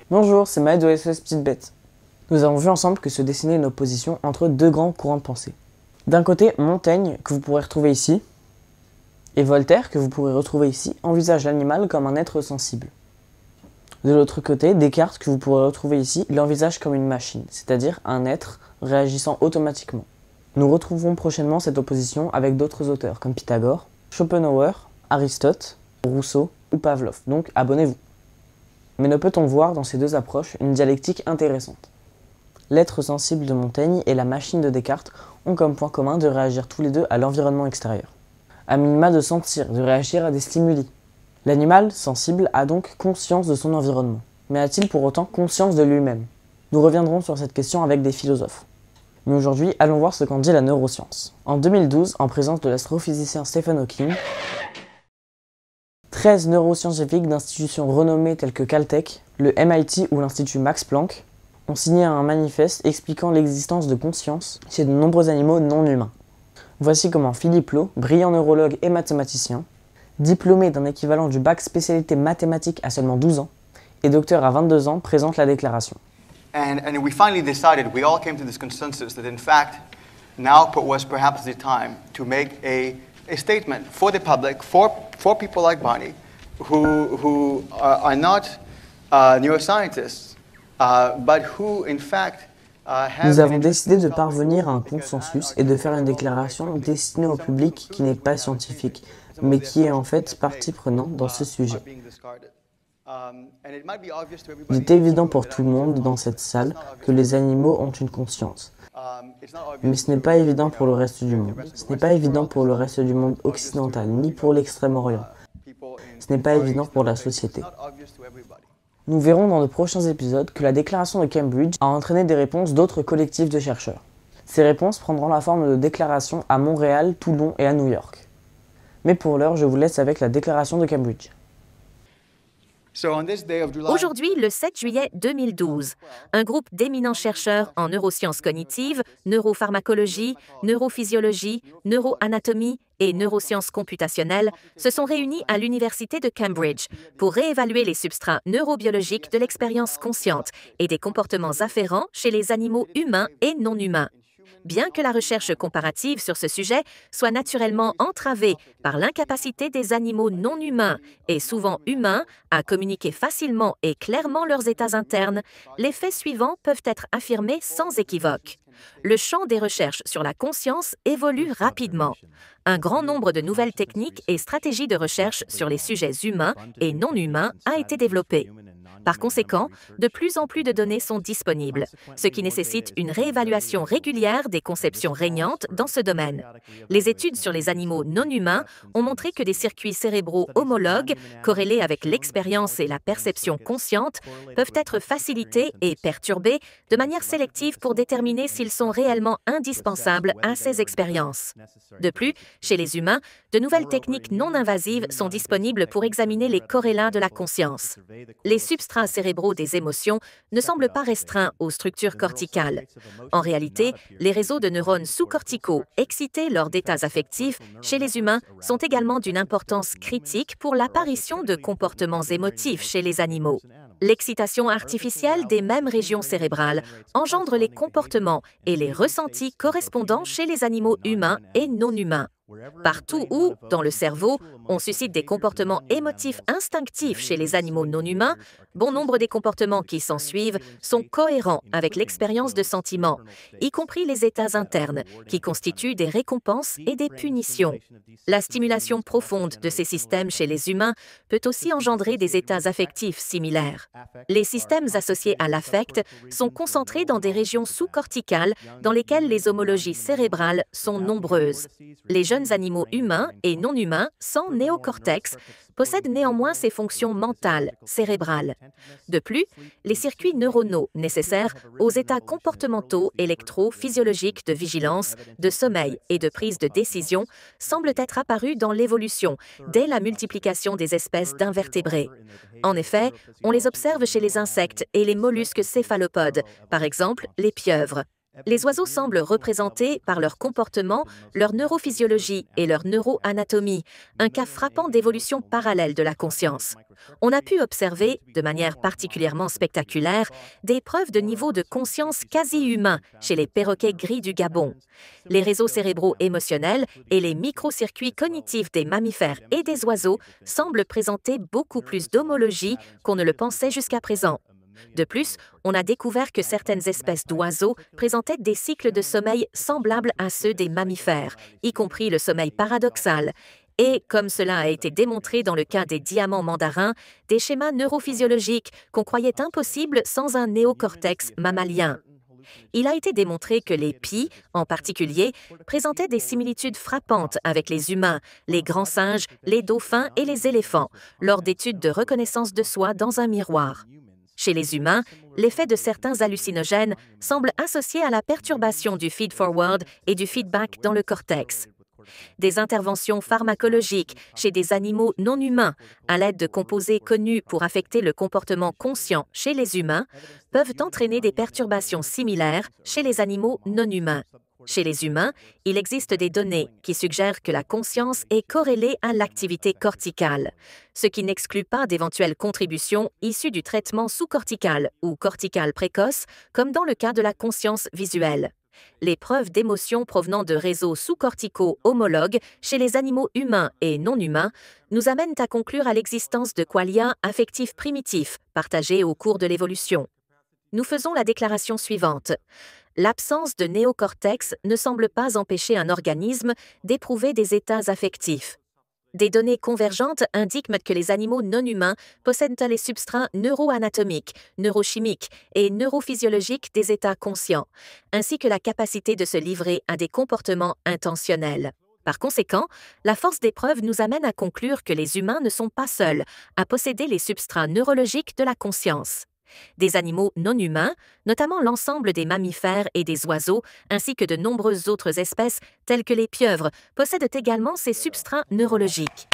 Bonjour, c'est Maël de SOS Petite Bête. Nous avons vu ensemble que se dessinait une opposition entre deux grands courants de pensée. D'un côté, Montaigne, que vous pourrez retrouver ici, et Voltaire, que vous pourrez retrouver ici, envisage l'animal comme un être sensible. De l'autre côté, Descartes, que vous pourrez retrouver ici, l'envisage comme une machine, c'est-à-dire un être réagissant automatiquement. Nous retrouverons prochainement cette opposition avec d'autres auteurs comme Pythagore, Schopenhauer, Aristote, Rousseau ou Pavlov, donc abonnez-vous. Mais ne peut-on voir dans ces deux approches une dialectique intéressante? L'être sensible de Montaigne et la machine de Descartes ont comme point commun de réagir tous les deux à l'environnement extérieur. À minima de sentir, de réagir à des stimuli. L'animal sensible a donc conscience de son environnement. Mais a-t-il pour autant conscience de lui-même? Nous reviendrons sur cette question avec des philosophes. Mais aujourd'hui, allons voir ce qu'en dit la neuroscience. En 2012, en présence de l'astrophysicien Stephen Hawking, 13 neuroscientifiques d'institutions renommées telles que Caltech, le MIT ou l'Institut Max Planck ont signé un manifeste expliquant l'existence de conscience chez de nombreux animaux non humains. Voici comment Philippe Lowe, brillant neurologue et mathématicien, diplômé d'un équivalent du bac spécialité mathématiques à seulement 12 ans et docteur à 22 ans, présente la déclaration. And we finally decided, we all came to this consensus that in fact, now was perhaps the time to make a statement for the public, for people like Bonnie, who are not neuroscientists, but who in fact Nous avons décidé de parvenir à un consensus et de faire une déclaration destinée au public qui n'est pas scientifique, mais qui est en fait partie prenante dans ce sujet. Il est évident pour tout le monde dans cette salle que les animaux ont une conscience. Mais ce n'est pas évident pour le reste du monde. Ce n'est pas évident pour le reste du monde occidental, ni pour l'Extrême-Orient. Ce n'est pas évident pour la société. Nous verrons dans de prochains épisodes que la déclaration de Cambridge a entraîné des réponses d'autres collectifs de chercheurs. Ces réponses prendront la forme de déclarations à Montréal, Toulon et à New York. Mais pour l'heure, je vous laisse avec la déclaration de Cambridge. Aujourd'hui, le 7 juillet 2012, un groupe d'éminents chercheurs en neurosciences cognitives, neuropharmacologie, neurophysiologie, neuroanatomie et neurosciences computationnelles se sont réunis à l'Université de Cambridge pour réévaluer les substrats neurobiologiques de l'expérience consciente et des comportements afférents chez les animaux humains et non humains. Bien que la recherche comparative sur ce sujet soit naturellement entravée par l'incapacité des animaux non humains et souvent humains à communiquer facilement et clairement leurs états internes, les faits suivants peuvent être affirmés sans équivoque. Le champ des recherches sur la conscience évolue rapidement. Un grand nombre de nouvelles techniques et stratégies de recherche sur les sujets humains et non humains a été développé. Par conséquent, de plus en plus de données sont disponibles, ce qui nécessite une réévaluation régulière des conceptions régnantes dans ce domaine. Les études sur les animaux non humains ont montré que des circuits cérébraux homologues, corrélés avec l'expérience et la perception consciente, peuvent être facilités et perturbés de manière sélective pour déterminer s'ils sont réellement indispensables à ces expériences. De plus, chez les humains, de nouvelles techniques non invasives sont disponibles pour examiner les corrélats de la conscience. Les substrats cérébraux des émotions ne semblent pas restreints aux structures corticales. En réalité, les réseaux de neurones sous-corticaux excités lors d'états affectifs chez les humains sont également d'une importance critique pour l'apparition de comportements émotifs chez les animaux. L'excitation artificielle des mêmes régions cérébrales engendre les comportements et les ressentis correspondants chez les animaux humains et non humains. Partout où, dans le cerveau, on suscite des comportements émotifs instinctifs chez les animaux non humains, bon nombre des comportements qui s'ensuivent sont cohérents avec l'expérience de sentiments, y compris les états internes, qui constituent des récompenses et des punitions. La stimulation profonde de ces systèmes chez les humains peut aussi engendrer des états affectifs similaires. Les systèmes associés à l'affect sont concentrés dans des régions sous-corticales dans lesquelles les homologies cérébrales sont nombreuses. Les jeunes animaux humains et non humains sans néocortex possèdent néanmoins ces fonctions mentales, cérébrales. De plus, les circuits neuronaux nécessaires aux états comportementaux, électro-physiologiques de vigilance, de sommeil et de prise de décision semblent être apparus dans l'évolution dès la multiplication des espèces d'invertébrés. En effet, on les observe chez les insectes et les mollusques céphalopodes, par exemple les pieuvres. Les oiseaux semblent représenter, par leur comportement, leur neurophysiologie et leur neuroanatomie, un cas frappant d'évolution parallèle de la conscience. On a pu observer, de manière particulièrement spectaculaire, des preuves de niveau de conscience quasi-humain chez les perroquets gris du Gabon. Les réseaux cérébraux émotionnels et les microcircuits cognitifs des mammifères et des oiseaux semblent présenter beaucoup plus d'homologie qu'on ne le pensait jusqu'à présent. De plus, on a découvert que certaines espèces d'oiseaux présentaient des cycles de sommeil semblables à ceux des mammifères, y compris le sommeil paradoxal, et, comme cela a été démontré dans le cas des diamants mandarins, des schémas neurophysiologiques qu'on croyait impossibles sans un néocortex mammalien. Il a été démontré que les pies, en particulier, présentaient des similitudes frappantes avec les humains, les grands singes, les dauphins et les éléphants, lors d'études de reconnaissance de soi dans un miroir. Chez les humains, l'effet de certains hallucinogènes semble associé à la perturbation du feed-forward et du feedback dans le cortex. Des interventions pharmacologiques chez des animaux non humains, à l'aide de composés connus pour affecter le comportement conscient chez les humains, peuvent entraîner des perturbations similaires chez les animaux non humains. Chez les humains, il existe des données qui suggèrent que la conscience est corrélée à l'activité corticale, ce qui n'exclut pas d'éventuelles contributions issues du traitement sous-cortical ou cortical précoce, comme dans le cas de la conscience visuelle. Les preuves d'émotions provenant de réseaux sous-corticaux homologues chez les animaux humains et non humains nous amènent à conclure à l'existence de qualia affectifs primitifs partagés au cours de l'évolution. Nous faisons la déclaration suivante. L'absence de néocortex ne semble pas empêcher un organisme d'éprouver des états affectifs. Des données convergentes indiquent que les animaux non humains possèdent les substrats neuroanatomiques, neurochimiques et neurophysiologiques des états conscients, ainsi que la capacité de se livrer à des comportements intentionnels. Par conséquent, la force des preuves nous amène à conclure que les humains ne sont pas seuls à posséder les substrats neurologiques de la conscience. Des animaux non humains, notamment l'ensemble des mammifères et des oiseaux, ainsi que de nombreuses autres espèces, telles que les pieuvres, possèdent également ces substrats neurologiques.